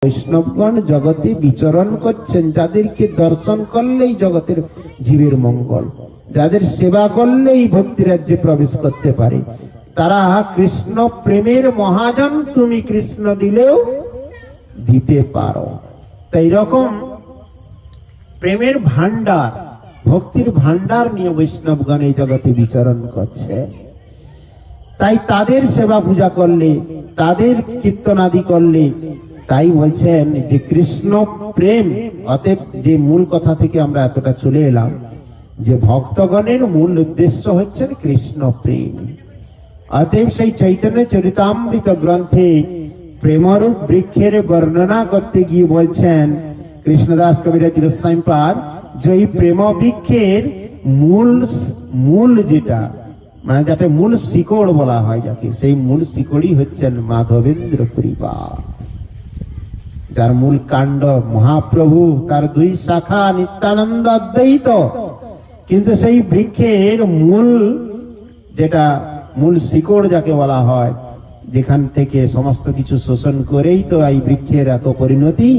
বৈষ্ণবগণ জগতে বিচরণ করছেন, যাদেরকে দর্শন করলেই জগতের জীবের মঙ্গল, যাদের সেবা করলেই ভক্তি রাজ্যে প্রবেশ করতে পারে, তারা কৃষ্ণ প্রেমের মহাজন। তুমি কৃষ্ণ দিলেও দিতে পারো। তাই রকম প্রেমের ভান্ডার, ভক্তির ভান্ডার নিয়ে বৈষ্ণবগণ এই জগতে বিচরণ করছে। তাই তাদের সেবা পূজা করলে, তাদের কীর্তনাদি করলে, তাই বলছেন যে কৃষ্ণ প্রেম। অতএব যে মূল কথা থেকে আমরা এতটা চলে এলাম যে ভক্তগণের মূল উদ্দেশ্য হচ্ছেন কৃষ্ণ প্রেম। অতএব সেই চৈতন্য চরিতামৃত গ্রন্থে প্রেমরূপ বৃক্ষের বর্ণনা করতে গিয়ে বলছেন কৃষ্ণদাস কবিরাজ গোস্বামীপাদ, যে প্রেম বৃক্ষের মূল যেটা, মানে যাতে মূল শিকড় বলা হয় যাকে, সেই মূল শিকড়ই হচ্ছেন মাধবেন্দ্র পরিবার, যার মূল কাণ্ড মহাপ্রভু, তার দুই শাখা নিত্যানন্দ অদ্বৈত। কিন্তু সেই বৃক্ষের মূল যেটা, মূল শিকড় যাকে বলা হয়, যেখান থেকে সমস্ত কিছু শোষণ করেই তো এই বৃক্ষের এত পরিণতি,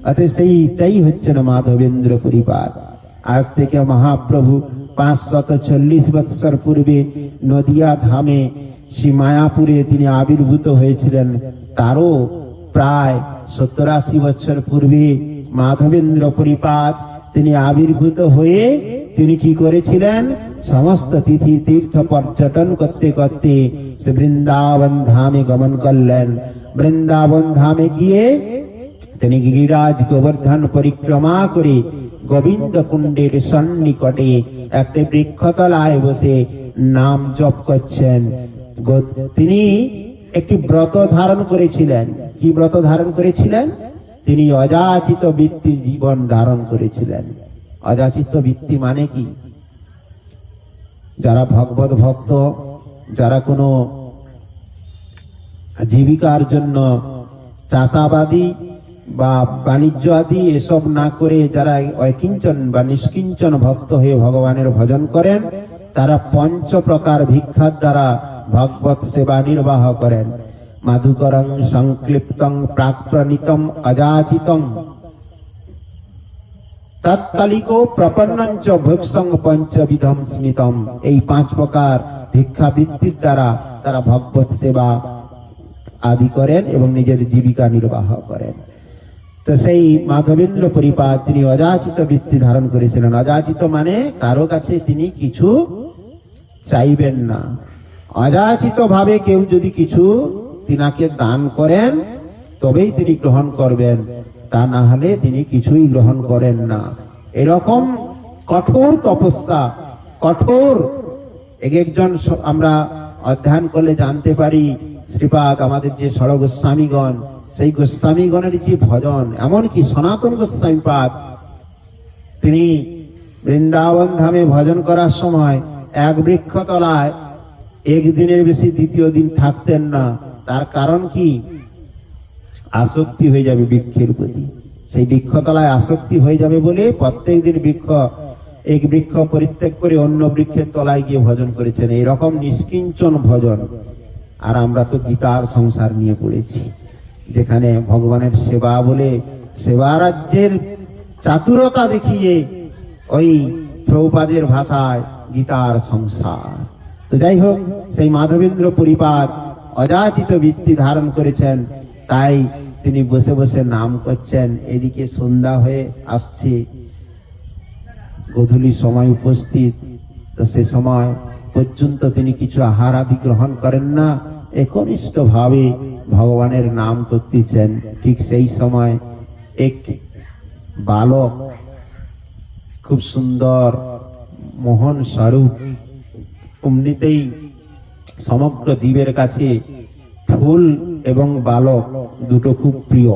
অতএব সেইটাই হচ্ছে না মাধবেন্দ্র পরিবার। আজ থেকে মহাপ্রভু 540 বৎসর পূর্বে নদিয়া ধামে শ্রী মায়াপুরে তিনি আবির্ভূত হয়েছিলেন। তারও প্রায় 70-80 বছর পূর্বে মাধবেন্দ্র পরিপাদ তিনি আবির্ভূত হয়ে তিনি কি করেছিলেন, সমস্ত তিথি তীর্থ পর্যটন করতে করতে সে বৃন্দাবন ধামে গমন করলেন। বৃন্দাবন ধামে গিয়ে তিনি গিরিরাজ গোবর্ধন পরিক্রমা করে গোবিন্দ কুণ্ডের সন্নিকটে একটি বৃক্ষতলায় বসে নাম জপ করছেন। তিনি একটি ব্রত ধারণ করেছিলেন। কি ব্রত ধারণ করেছিলেন? তিনি অযাচিত বৃত্তি জীবন ধারণ করেছিলেন। অযাচিত বৃত্তি মানে কি? যারা ভগবত ভক্ত, যারা কোনো জীবিকার জন্য চাষাবাদী বা বাণিজ্য আদি এসব না করে যারা অকিঞ্চন বা নিষ্কিঞ্চন ভক্ত হয়ে ভগবানের ভজন করেন, তারা 5 প্রকার ভিক্ষার দ্বারা ভগবত সেবা নির্বাহ করেন। মাধুকরং সংক্লিপ্তং প্রাক্প্রণীতম অযাচিতং তৎকালিকো প্রপন্নঞ্চ ভোক্সং পঞ্চবিধম স্মিতম। এই 5 প্রকার ভিক্ষাবৃত্তির দ্বারা তারা ভগবত সেবা আদি করেন এবং নিজের জীবিকা নির্বাহ করেন। তো সেই মাধবেন্দ্র পরিপাদ তিনি অযাচিত বৃত্তি ধারণ করেছিলেন। অযাচিত মানে কারো কাছে তিনি কিছু চাইবেন না। অযাচিত ভাবে কেউ যদি কিছু তিনাকে দান করেন তবেই তিনি গ্রহণ করবেন, তা না হলে তিনি কিছুই গ্রহণ করেন না। এরকম কঠোর তপস্যা, কঠোর একজন আমরা অধ্যয়ন করলে জানতে পারি। শ্রীপাদ আমাদের যে ষড় গোস্বামীগণ, সেই গোস্বামীগণের যে ভজন, এমনকি সনাতন গোস্বামীপাদ তিনি বৃন্দাবন ধামে ভজন করার সময় এক বৃক্ষতলায় একদিনের বেশি দ্বিতীয় দিন থাকতেন না। তার কারণ কি? আসক্তি হয়ে যাবে বৃক্ষের প্রতি। সেই বৃক্ষতলায় আসক্তি হয়ে যাবে বলে প্রত্যেক দিন এক বৃক্ষ পরিত্যাগ করে অন্য বৃক্ষের তলায় গিয়ে ভজন করেছেন। এইরকম নিষ্কিঞ্চন ভজন। আর আমরা তো গীতার সংসার নিয়ে পড়েছি, যেখানে ভগবানের সেবা বলে সেবা রাজ্যের চাতুরতা দেখিয়ে ওই প্রভুপাদের ভাষায় গীতার সংসার। তো যাই হোক, সেই মাধবেন্দ্র পরিপাদ অযাচিত বৃত্তি ধারণ করেছেন, তাই তিনি বসে বসে নাম করছেন। এদিকে সন্ধ্যা হয়ে আসছে, গোধূলি সময় উপস্থিত। তো সে সময় পর্যন্ত তিনি কিছু আহার আদি গ্রহণ করেন না, একনিষ্ঠ ভাবে ভগবানের নাম করতেছেন। ঠিক সেই সময় এক বালক, খুব সুন্দর মোহন স্বরূপ, এমনিতেই সমগ্র জীবের কাছে ফুল এবং বালক দুটো খুব প্রিয়।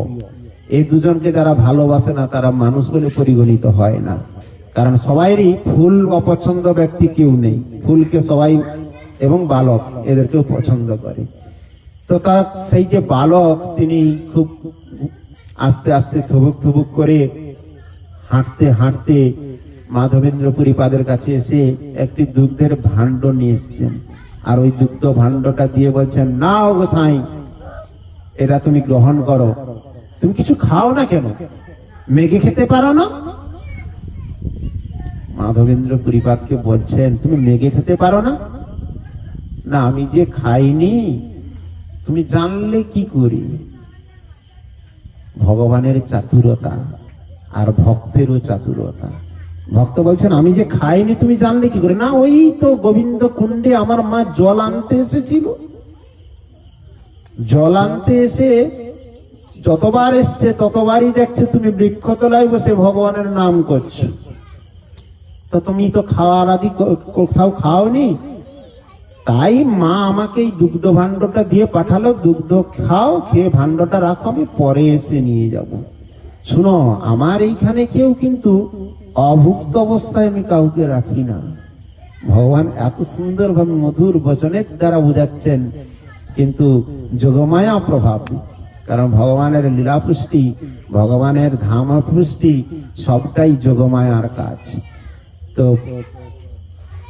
এই দুজনকে যারা ভালোবাসে না তারা মানুষ বলে পরিগণিত হয় না। কারণ সবাইরই ফুল অপছন্দ ব্যক্তি কেউ নেই। ফুলকে সবাই এবং বালক এদেরকেও পছন্দ করে। তো তার সেই যে বালক, তিনি খুব আস্তে আস্তে থুবুক থুবুক করে হাঁটতে হাঁটতে মাধবেন্দ্র পরিপাদের কাছে এসে একটি দুগ্ধের ভাণ্ড নিয়ে এসছেন। আর ওই দুগ্ধ ভাণ্ডটা দিয়ে বলছেন, নাও গোসাই, এটা তুমি গ্রহণ করো। তুমি কিছু খাও না কেন? মেঘে খেতে পারো না? মাধবেন্দ্র পুরীপাদকে বলছেন, তুমি মেঘে খেতে পারো না? না, আমি যে খাইনি তুমি জানলে কি করি? ভগবানের চাতুরতা আর ভক্তেরও চাতুরতা। ভক্ত বলছেন, আমি যে খাইনি তুমি জানলে কি করে? না, ওই তো গোবিন্দ কুণ্ডে আমার মা জল আনতে এসেছিল, জল আনতে এসে যতবার এসছে ততবারই দেখছে তুমি বৃক্ষতলায় বসে ভগবানের নাম করছো, তো তুমি তো খাওয়ার আদি কোথাও খাওনি। তাই মা আমাকে এই দুগ্ধ ভাণ্ডটা দিয়ে পাঠালো, দুগ্ধ খাও, খেয়ে ভাণ্ডটা রাখো, আমি পরে এসে নিয়ে যাব। শুনো, আমার এইখানে কেউ কিন্তু অভুক্ত অবস্থায় আমি কাউকে রাখি না। ভগবান এত সুন্দর ভাবে মধুর বচনের দ্বারা বুঝাচ্ছেন, কিন্তু যোগমায়া প্রভাব, কারণ ভগবানের লীলা পুষ্টি, ভগবানের ধাম পুষ্টি সবটাই যোগমায়ার কাজ। তো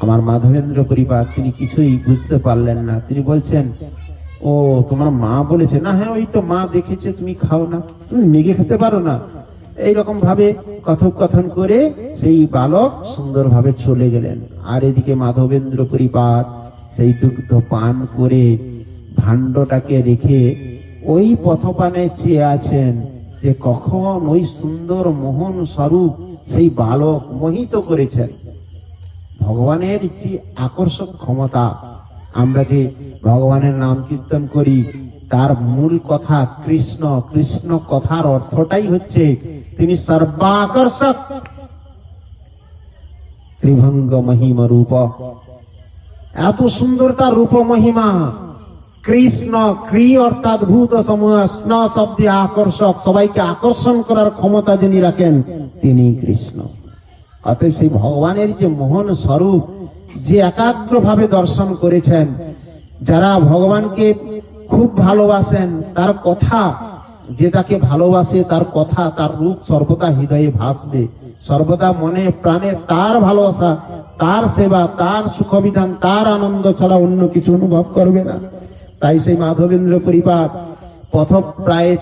আমার মাধবেন্দ্র পুরীপাদ তিনি কিছুই বুঝতে পারলেন না। তিনি বলছেন, ও তোমার মা বলেছে না? হ্যাঁ, ওই তো মা দেখেছে তুমি খাও না, তুমি মেঘে খেতে পারো না। এইরকম ভাবে কথোপকথন করে সেই বালক সুন্দরভাবে চলে গেলেন। আর এদিকে মাধবেন্দ্র পুরীপাদ সেই দুগ্ধ পান করে ভাণ্ডটাকে রেখে ওই পথপানে চেয়ে আছেন যে কখন ওই সুন্দর মোহন স্বরূপ সেই বালক মোহিত করেছেন। ভগবানের যে আকর্ষক ক্ষমতা, আমরা যে ভগবানের নাম কীর্তন করি তার মূল কথা কৃষ্ণ। কৃষ্ণ কথার অর্থটাই হচ্ছে তিনি সর্বাকর্ষক, ত্রিভঙ্গ মহিমা রূপ। এত সুন্দর তার রূপ মহিমা। কৃষ্ণ, ক্রি অর্থাৎ ভূত সমূহ, স্ন শব্দে আকর্ষক, সবাইকে আকর্ষণ করার ক্ষমতা যিনি রাখেন তিনি কৃষ্ণ। অতএব সেই ভগবানের যে মোহন স্বরূপ যে একাগ্র ভাবে দর্শন করেছেন, যারা ভগবানকে খুব ভালোবাসেন, তার কথা, যে তাকে ভালোবাসে তার কথা, তার রূপ সর্বদা হৃদয়ে ভাসবে, সর্বদা মনে প্রাণে তার ভালোবাসা, তার সেবা, তার সুখবিধান, তার আনন্দ ছাড়া অন্য কিছু অনুভব করবে না। তাই সেই মাধবেন্দ্র পুরীপাদ পথপ্রায়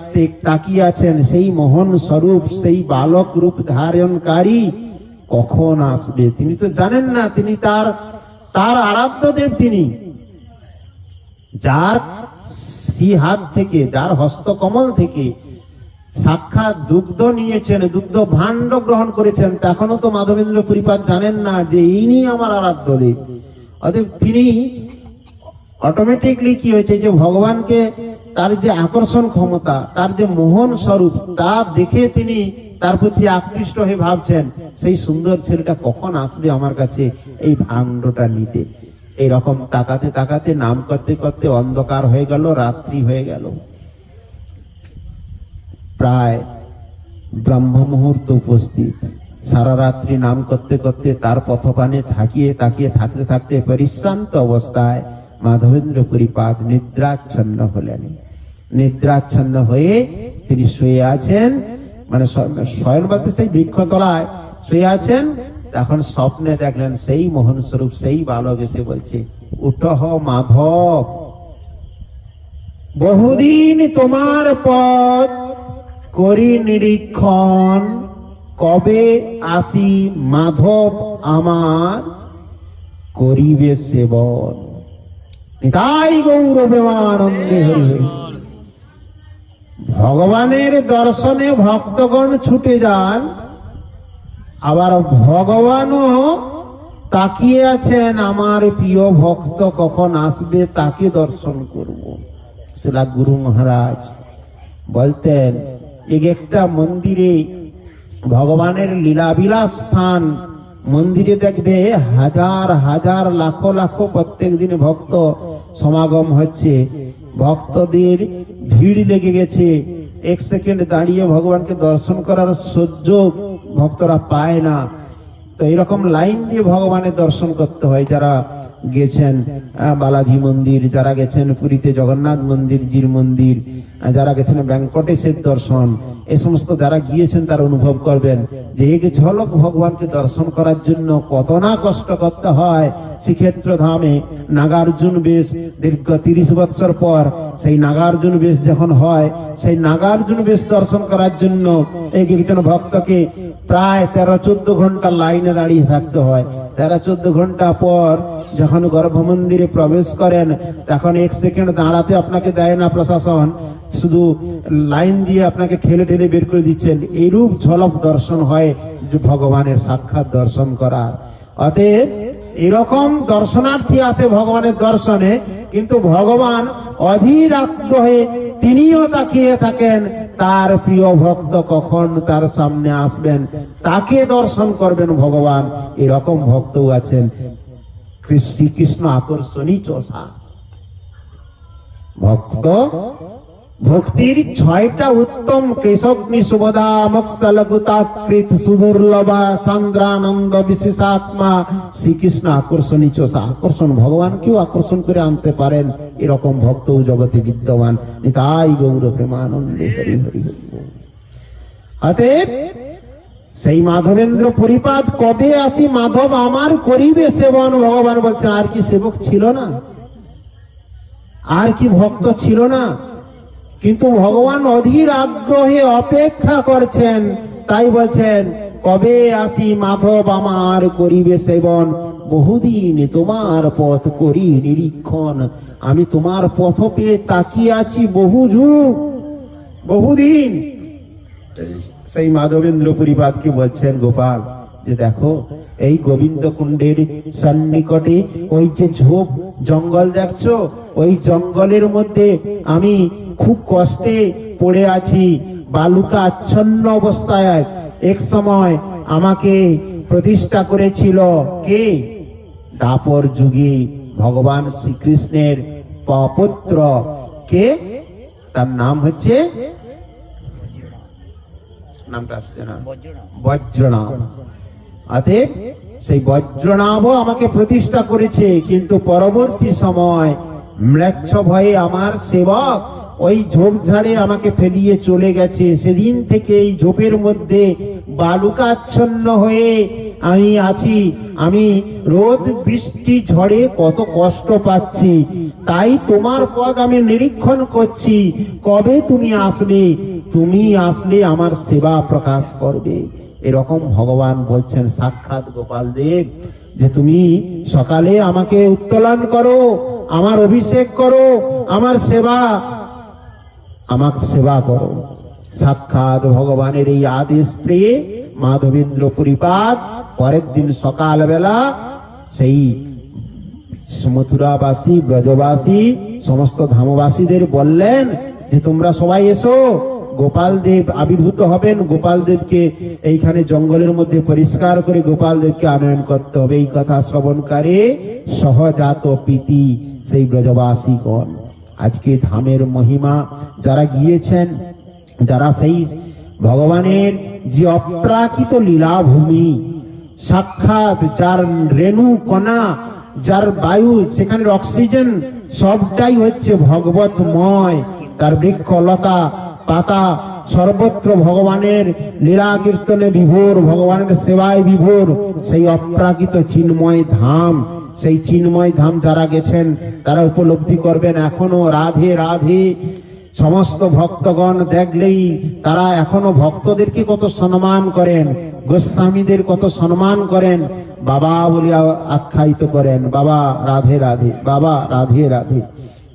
তাকিয়ে আছেন সেই মোহন স্বরূপ, সেই বালক রূপ ধারণকারী কখন আসবে। তিনি তো জানেন না, তিনি তার আরাধ্য দেব, তিনি যার হাত থেকে, যার হস্তকমল থেকে সাক্ষাৎ দুগ্ধ নিয়েছেন, দুগ্ধ ভাণ্ড গ্রহণ করেছেন, তখনও তো মাধবেন্দ্র পুরীপাদ জানেন না যে ইনি আমার আরাধ্য দেব। অতএব তিনি অটোমেটিকলি কি হয়েছে যে ভগবানকে, তার যে আকর্ষণ ক্ষমতা, তার যে মোহন স্বরূপ, তা দেখে তিনি তার প্রতি আকৃষ্ট হয়ে ভাবছেন সেই সুন্দর ছেলেটা কখন আসবে আমার কাছে এই ভাণ্ডটা নিতে। এইরকম তাকাতে তাকাতে নাম করতে করতে অন্ধকার হয়ে গেল, রাত্রি হয়ে গেল। প্রায় ব্রহ্ম মুহূর্ত উপস্থিত। সারা রাত্রি নাম করতে করতে তার পথপানে তাকিয়ে থাকতে থাকতে পরিশ্রান্ত অবস্থায় মাধবেন্দ্র পুরীপাদ নিদ্রাচ্ছন্ন হলেন। নিদ্রাচ্ছন্ন হয়ে তিনি শুয়ে আছেন, মানে শয়ন বলতে সেই বৃক্ষতলায় শুয়ে আছেন। তখন স্বপ্নে দেখলেন সেই মোহন স্বরূপ সেই বালক এসে বলছে, উঠহ মাধব, বহুদিন তোমার পথ করি নিরীক্ষণ, কবে আসি মাধব আমার করিবে সেবন। নিতাই গৌর প্রেমানন্দে হরি হরি। ভগবানের দর্শনে ভক্তগণ ছুটে যান, আবার ভগবানও তাকিয়ে আছেন আমার প্রিয় ভক্ত কখন আসবে, তাকে দর্শন করব। শিলা গুরু মহারাজ বলতেন, একটা মন্দিরে ভগবানের লীলাবিলাস স্থান, মন্দিরে দেখবে হাজার হাজার লাখো লাখো প্রত্যেক দিন ভক্ত সমাগম হচ্ছে, ভক্তদের ভিড় লেগে গেছে, এক সেকেন্ড দাঁড়িয়ে ভগবানকে দর্শন করার সুযোগ ভক্তরা পায় না। তো এরকম লাইন দিয়ে ভগবানের দর্শন করতে হয়। যারা গেছেন বালাজি মন্দির, যারা গেছেন পুরীতে জগন্নাথ মন্দির, জির মন্দির, যারা গেছেন বেঙ্কটেশের দর্শন, এই সমস্ত যারা গিয়েছেন তারা অনুভব করবেন যে এক ঝলক ভগবানকে দর্শন করার জন্য কত না কষ্ট করতে হয়। শ্রীক্ষেত্র ধামে নাগার্জুন বেশ দীর্ঘ 30 বৎসর পর সেই নাগার্জুন বেশ যখন হয়, সেই নাগার্জুন বেশ দর্শন করার জন্য একজন ভক্তকে প্রায় 13-14 ঘন্টা লাইনে দাঁড়িয়ে থাকতে হয়। 13-14 ঘন্টা পর যখন গর্ভমন্দিরে প্রবেশ করেন, তখন 1 সেকেন্ড দাঁড়াতে আপনাকে দেয় না প্রশাসন, শুধু লাইন দিয়ে আপনাকে ঠেলে ঠেলে বের করে দিচ্ছেন। এইরূপ ঝলক দর্শন হয় ভগবানের সাক্ষাৎ দর্শন করার। অতএব এরকম দর্শনার্থী আসে ভগবানের দর্শনে, কিন্তু ভগবান অধীর আগ্রহে তিনিও তাকিয়ে থাকেন তার প্রিয় ভক্ত কখন তার সামনে আসবেন, তাকে দর্শন করবেন ভগবান। এরকম ভক্তও আছেন। শ্রীকৃষ্ণ আকর্ষণী চষা ভক্ত। ভক্তির 6টা উত্তম কেশগ্নি সুবদা মক্সলগুতাকৃত সুদুর্লভা সান্দ্রানন্দ বিশেষাত্মা। শ্রীকৃষ্ণ আকর্ষণী চষা, আকর্ষণ, ভগবানকেও আকর্ষণ করে আনতে পারেন এরকম ভক্তও জগতে বিদ্যমান। নিতাই গৌর প্রেমানন্দে হরি হরি হরি। অতএব সেই মাধবেন্দ্র পরিপাদ কবে আসি মাধব আমার করিবে সেবন। ভগবান বলছেন আর কি সেবক ছিল না, আর কি ভক্ত ছিল না? কিন্তু ভগবান অধীর আগ্রহে অপেক্ষা করছেন, তাই বলছেন কবে আসি মাধব আমার করিবে সেবন। বহুদিন তোমার পথ করি নিরীক্ষণ, আমি তোমার পথ পেয়ে তাকিয়ে আছি বহু যুগ বহুদিন। সেই মাধবেন্দ্র পরিপাদকে বলছেন গোপাল যে দেখো এই গোবিন্দ কুণ্ডের সন্নিকটে ওই যে ঝোপ জঙ্গল দেখছো, ওই জঙ্গলের মধ্যে আমি খুব কষ্টে পড়ে আছি, বালুকা আচ্ছন্ন অবস্থায়। এক সময় আমাকে প্রতিষ্ঠা করেছিল কে? দাপর যুগে ভগবান শ্রীকৃষ্ণের পুত্র কে? তার নাম হচ্ছে, নামটা আসছে না, বজ্রনাভ। অতএব সেই বজ্রনাভ আমাকে প্রতিষ্ঠা করেছে, কিন্তু পরবর্তী সময় ম্লেচ্ছ ভয়ে আমার সেবক ওই ঝোপঝাড়ে আমাকে ফেলিয়ে চলে গেছে। সেদিন থেকে এই ঝোপের মধ্যে বালুকাচ্ছন্ন হয়ে আমি আছি। আমি রোদ বৃষ্টি ঝড়ে কত কষ্ট পাচ্ছি, তাই তোমার পথ আমি নিরীক্ষণ করছি। কবে তুমি আসবে? তুমি আসলে আমার সেবা প্রকাশ করবে। এরকম ভগবান বলছেন সাক্ষাৎ গোপাল দেব যে তুমি সকালে আমাকে উত্তোলন করো, আমার অভিষেক করো, আমার সেবা করো। সাক্ষাৎ ভগবানের এই আদেশ পেয়ে মাধবেন্দ্র পরিপাদ পরের দিন সকালবেলা সেই মথুরাবাসী ব্রজবাসী সমস্ত ধামবাসীদের বললেন যে তোমরা সবাই এসো, গোপাল দেব আবির্ভূত হবেন। গোপাল দেবকে এইখানে জঙ্গলের মধ্যে পরিষ্কার করে গোপাল দেবকে আনয়ন করতে হবে। এই কথা শ্রবণকারে সহজাত প্রীতি সেই ব্রজবাসীগণ। আজকে ধামের মহিমা যারা গিয়েছেন, যারা সেই ভগবানের যে অপ্রাকৃত লীলাভূমি, সাক্ষাৎ যার রেণু কণা, যার বায়ু, সেখানের অক্সিজেন সবটাই হচ্ছে ভগবতময়। তার বৃক্ষ লতা পাতা সর্বত্র ভগবানের লীলা কীর্তনে বিভোর, ভগবানের সেবায় বিভোর। সেই অপ্রাকৃত চিন্ময় ধাম, সেই চিন্ময় ধাম যারা গেছেন তারা উপলব্ধি করবেন এখনো রাধে রাধে। সমস্ত ভক্তগণ দেখলেই তারা এখনো ভক্তদেরকে কত সম্মান করেন, গোস্বামীদের কত সম্মান করেন, বাবা বলে আখ্যায়িত করেন, বাবা রাধে রাধে, বাবা রাধে রাধে।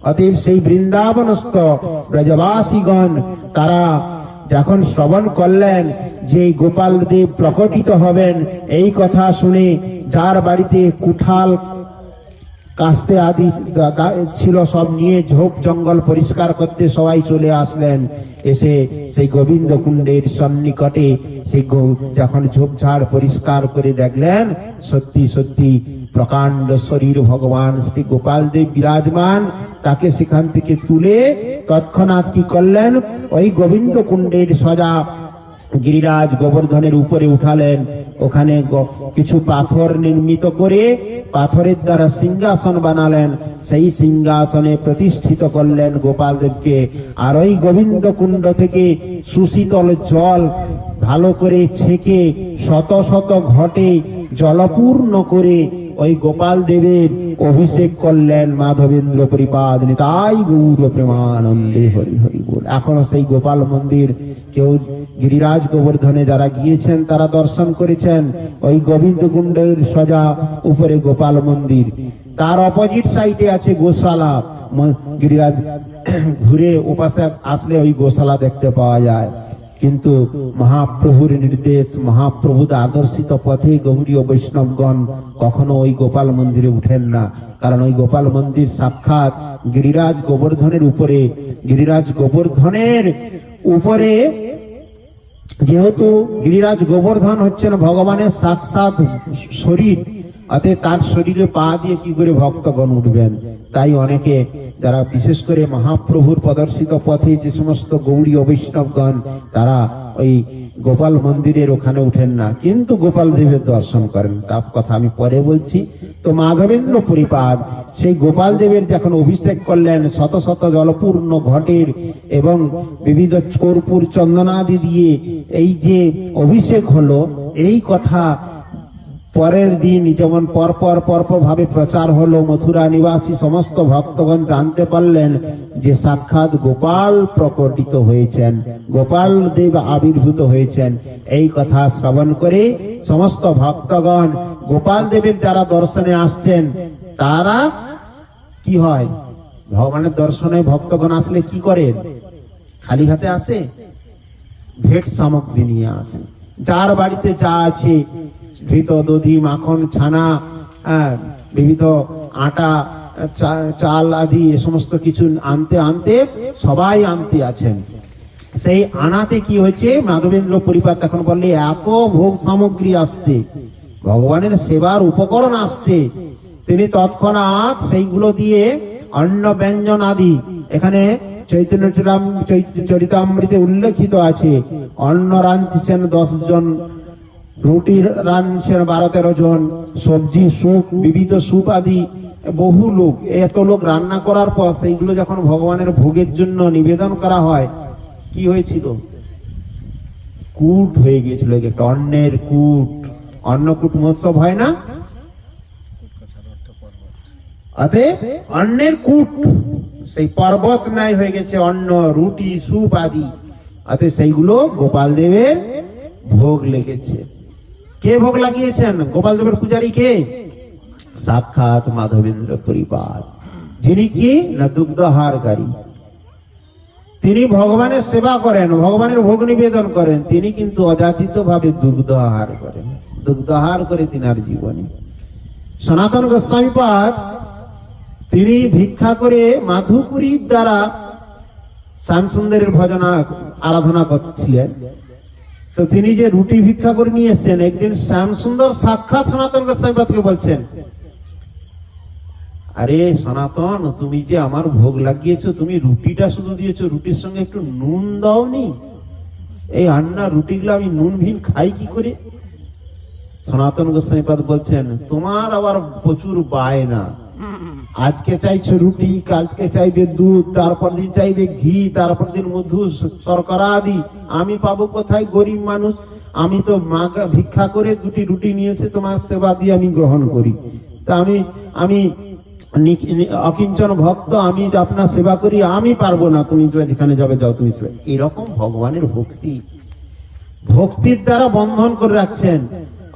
অতএব সেই বৃন্দাবনস্থ ব্রজবাসীগণ তারা যখন শ্রবণ করলেন যে গোপাল দেব প্রকটিত হবেন, এই কথা শুনে যার বাড়িতে কুঠাল কাস্তে আদি ছিল সব নিয়ে ঝোপ জঙ্গল পরিষ্কার করতে সবাই চলে আসলেন। এসে সেই গোবিন্দ কুণ্ডের সন্নিকটে সেই যখন ঝোপঝাড় পরিষ্কার করে দেখলেন সত্যি সত্যি প্রকাণ্ড শরীর ভগবান শ্রী গোপাল দেব বিরাজমান, তাকে সেখান থেকে তুলে তৎক্ষণাৎ কি করলেন, ওই গোবিন্দ কুণ্ডের সজা গিরিরাজ গোবর্ধনের উপরে উঠালেন। ওখানে কিছু পাথর নির্মিত করে পাথরের দ্বারা সিংহাসন বানালেন, সেই সিংহাসনে প্রতিষ্ঠিত করলেন গোপাল দেবকে। আর ওই গোবিন্দ কুণ্ড থেকে সুশীতল জল ভালো করে ছেঁকে শত শত ঘটে জলপূর্ণ করে ওই গোপাল দেবের অভিষেক করলেন মাধবেন্দ্র পরিপাদ নিতাই গৌর প্রেমানন্দে হরি হরি বল। এখনো সেই গোপাল মন্দির কেউ গিরিরাজ গোবর্ধনে যারা গিয়েছেন তারা দর্শন করেছেন। ওই গোবিন্দ কুণ্ডের সজা উপরে গোপাল মন্দির, তার অপোজিট সাইডে আছে গোশালা। গিরিরাজ ঘুরে উপাসে আসলে ওই গোশালা দেখতে পাওয়া যায়। কিন্তু মহাপ্রভুর নির্দেশ, মহাপ্রভুর আদর্শিত পথে গৌড়ীয় বৈষ্ণবগণ কখনো ওই গোপাল মন্দিরে উঠেন না, কারণ ওই গোপাল মন্দির সাক্ষাৎ গিরিরাজ গোবর্ধনের উপরে। গিরিরাজ গোবর্ধনের উপরে, যেহেতু গিরিরাজ গোবর্ধন হচ্ছেন ভগবানের সাক্ষাৎ শরীর, অতএব তার শরীরে পা দিয়ে কি করে ভক্তগণ উঠবেন? তাই অনেকে যারা বিশেষ করে মহাপ্রভুর প্রদর্শিত পথে যে সমস্ত গৌড়ীয় বৈষ্ণবগণ তারা ওই গোপাল মন্দিরের ওখানে উঠেন না, কিন্তু গোপাল দেবের দর্শন করেন। তার কথা আমি পরে বলছি। তো মাধবেন্দ্র পরিপাদ সেই গোপাল দেবের যখন অভিষেক করলেন শত শত জলপূর্ণ ঘটের এবং বিবিধ কর্পূর চন্দনাদি দিয়ে এই যে অভিষেক হলো, এই কথা পরের দিন যেমন পরপর ভাবে প্রচার হলো, মথুরা নিবাসী সমস্ত ভক্তগণ জানতে পারলেন যে সাক্ষাৎ গোপাল প্রকটিত হয়েছেন, গোপাল দেব আবির্ভূত হয়েছেন। এই কথা শ্রবণ করে সমস্ত ভক্তগণ গোপাল দেবের যারা দর্শনে আসছেন তারা কি হয়, ভগবানের দর্শনে ভক্তগণ আসলে কি করেন? খালি হাতে আসে? ভেট সামগ্রী নিয়ে আসে। যার বাড়িতে যা আছে, ঘৃত, দধি, মাখন, ছানা, বিবিধ আটা, চাল আদি এ সমস্ত কিছু আনতে সবাই আনতে আছেন। সেই আনাতে কি হয়েছে, মাধবেন্দ্র পরিপাদ এখন বললে এত ভোগ সামগ্রী আসছে, ভগবানের সেবার উপকরণ আসছে, তিনি তৎক্ষণাৎ সেইগুলো দিয়ে অন্ন ব্যঞ্জন আদি, এখানে চৈতন্য চরিতামৃতে উল্লেখিত আছে, অন্ন রাঁধছেন 10 জন, রুটি রাঁধছেন 12-13 জন, সবজি স্যুপ, বিবিধ স্যুপ আদি বহু লোক। এত লোক রান্না করার পর সেইগুলো যখন ভগবানের ভোগের জন্য নিবেদন করা হয়, কি হয়েছিল? কূট হয়ে গিয়েছিল, একটা অন্নের কূট। অন্নকূট মহোৎসব হয় না? অতএব অন্নের কূট সেই পর্বত ন্যায় হয়ে গেছে, অন্ন, রুটি, স্যুপ আদি। অতএব সেইগুলো গোপাল দেবের ভোগ লেগেছে। কে ভোগ লাগিয়েছেন? গোপাল দেবের পূজারী কে? সাক্ষাৎ মাধবেন্দ্র পরিপাদ, যিনি কি না দুগ্ধহারকারী। তিনি ভগবানের সেবা করেন, ভগবানের ভোগ নিবেদন করেন, তিনি কিন্তু অযাচিত ভাবে দুগ্ধ আহার করেন, দুগ্ধ আহার করে তিনার জীবনে। সনাতন গোস্বামীপাদ তিনি ভিক্ষা করে মাধুপুরীর দ্বারা শ্যামসুন্দরের ভজনা আরাধনা করছিলেন। তো তিনি যে রুটি ভিক্ষা করে নিয়ে এসছেন, একদিন শ্যামসুন্দর সাক্ষাৎ সনাতন গোস্বামীপাদকে বলছেন, আরে সনাতন, তুমি যে আমার ভোগ লাগিয়েছো, তুমি রুটিটা শুধু দিয়েছো, রুটির সঙ্গে একটু নুন দাওনি? এই আন্না রুটিগুলো আমি নুন ভিন খাই কি করে? সনাতন গোস্বামীপাদ বলছেন, তোমার আবার প্রচুর বায়না, আজকে চাইছো রুটি, কালকে চাইবে দুধ, তারপর দিন চাইবে ঘি, তারপর দিন মধু, শর্করা আদি। আমি পাবো কোথায়? গরিব মানুষ, আমি তো মাকে ভিক্ষা করে 2টি রুটি নিয়েছে, তোমার সেবা দিয়ে আমি গ্রহণ করি। তা আমি অকিঞ্চন ভক্ত, আমি আপনার সেবা করি, আমি পারবো না, তুমি যেখানে যাবে যাও, তুমি সেবা। এরকম ভগবানের ভক্তি, ভক্তির দ্বারা বন্ধন করে রাখছেন।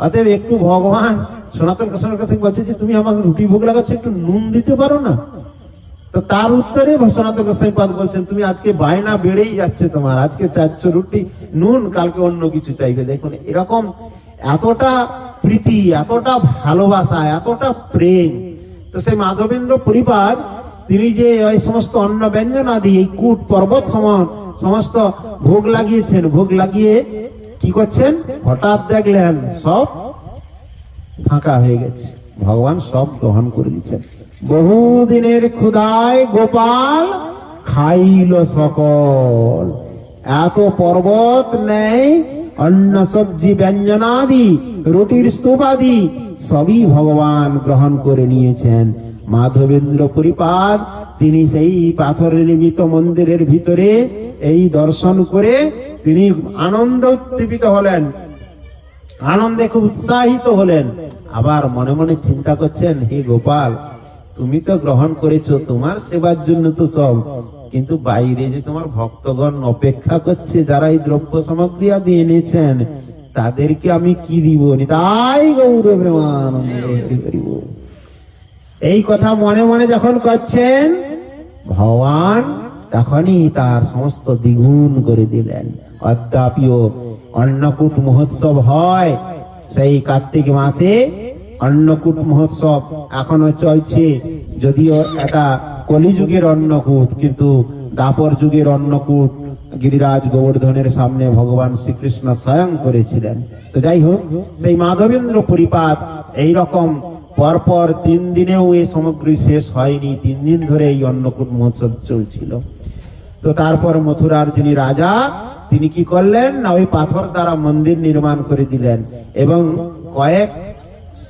অতএব একটু ভগবান সনাতন গোস্বামীর কাছে বলছে যে তুমি আমাকে রুটি ভোগ লাগাচ্ছ, একটু নুন দিতে পারো না? তো তার উত্তরে সনাতন গোস্বামীপাদ বলছেন, তুমি আজকে বায়না বেড়েই যাচ্ছে তোমার, আজকে চাইছো রুটি নুন, কালকে অন্য কিছু চাইবে। দেখুন এরকম এতটা প্রীতি, এতটা ভালোবাসা, এতটা প্রেম। তো সেই মাধবেন্দ্র পরিপাদ তিনি যে এই সমস্ত অন্ন ব্যঞ্জন আদি, এই কূট পর্বত সমান সমস্ত ভোগ লাগিয়েছেন, ভোগ লাগিয়ে কি করছেন, হঠাৎ দেখলেন সব ফাঁকা হয়ে গেছে, ভগবান সব গ্রহণ করে নিচ্ছেন। বহুদিনের ক্ষুধায় গোপাল খাইল সকল, এত পর্বত নেই অন্ন সবজি ব্যঞ্জনাদি, রুটির স্তূপ আদি সবই ভগবান গ্রহণ করে নিয়েছেন। মাধবেন্দ্র পরিপাদ তিনি সেই পাথরের নির্মিত মন্দিরের ভিতরে এই দর্শন করে তিনি আনন্দ উদ্দীপিত হলেন। আনন্দে খুব উৎসাহিত হলেন। আবার মনে মনে চিন্তা করছেন, হে গোপাল, তুমি তো গ্রহণ করেছো, তোমার সেবার জন্য তো সব, কিন্তু বাইরে যে তোমার ভক্তগণ অপেক্ষা করছে, যারা এই দ্রব্য সামগ্রী আদি এনেছেন, তাদেরকে আমি কি দিব? তাই গৌর প্রেমানন্দে হরি হরি বল। এই কথা মনে মনে যখন করছেন, ভগবান তখনই তার সমস্ত দ্বিগুণ করে দিলেন। অদ্যাপিও অন্নকূট মহোৎসব হয়, সেই কার্তিক মাসে অন্নকূট মহোৎসব এখনো চলছে। যদিও এটা কলিযুগের অন্নকূট, কিন্তু দাপর যুগের অন্নকূট গিরিরাজ গোবর্ধনের সামনে ভগবান শ্রীকৃষ্ণ স্বয়ং করেছিলেন। তো যাই হোক, সেই মাধবেন্দ্র পরিপাত এইরকম পরপর 3 দিনেও এই সামগ্রী শেষ হয়নি। 3 দিন ধরে এই অন্নকূট মহোৎসব চলছিল। তো তারপর মথুরার যিনি রাজা, তিনি কি করলেন না, ওই পাথর দ্বারা মন্দির নির্মাণ করে দিলেন এবং কয়েক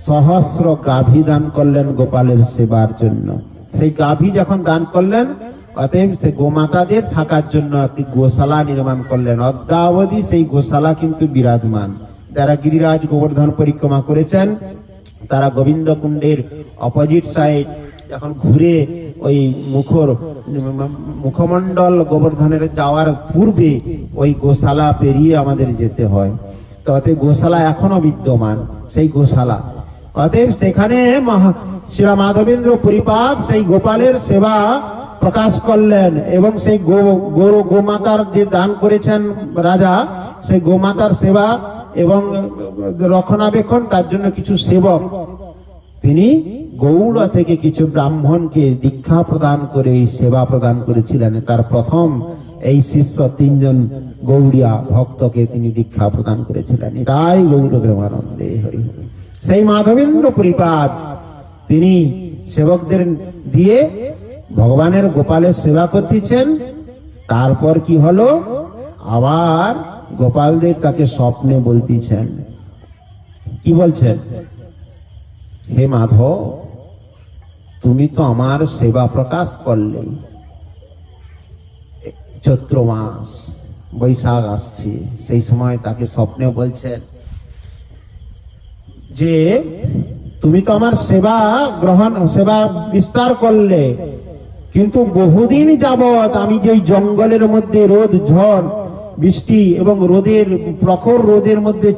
সহস্র গাভী দান করলেন গোপালের সেবার জন্য। সেই গাভী যখন দান করলেন, অতএব সে গোমাতাদের থাকার জন্য একটি গোশালা নির্মাণ করলেন। অদ্যাবধি সেই গোশালা কিন্তু বিরাজমান। যারা গিরিরাজ গোবর্ধন পরিক্রমা করেছেন, তারা গোবিন্দ কুণ্ডের অপোজিট সাইড যখন ঘুরে ওই মুখমণ্ডল গোবর্ধনের যাওয়ার পূর্বে ওই গোশালা পেরিয়ে আমাদের যেতে হয়। তো অতএব গোশালা এখনো বিদ্যমান, সেই গোশালা। অতএব সেখানে শ্রী মাধবেন্দ্র পরিপাত সেই গোপালের সেবা প্রকাশ করলেন এবং সেই গোমাতার যে দান করেছেন রাজা, সেই গোমাতার সেবা এবং রক্ষণাবেক্ষণ, তার জন্য কিছু সেবক তিনি গৌড় থেকে কিছু ব্রাহ্মণকে দীক্ষা প্রদান করে এই সেবা প্রদান করেছিলেন। তার প্রথম এই শিষ্য 3 জন গৌড়িয়া ভক্তকে তিনি দীক্ষা প্রদান করেছিলেন। তাই গৌর প্রেমানন্দে হরি হরি। সেই মাধবেন্দ্র পরিপাত তিনি সেবকদের দিয়ে ভগবানের গোপালের সেবা করতেছেন। তারপর কি হলো, আবার গোপালদেব তাকে স্বপ্নে বলতেছেন, কি বলছেন, হে মাধব, তুমি তো আমার সেবা প্রকাশ করলে, চৈত্র মাস, বৈশাখ আসছে, সেই সময় তাকে স্বপ্নে বলছেন যে তুমি তো আমার সেবা বিস্তার করলে, কিন্তু বহুদিন যাবৎ আমি যে জঙ্গলের মধ্যে রোদ ঝড় বৃষ্টি এবং প্রখর রোদের মধ্যে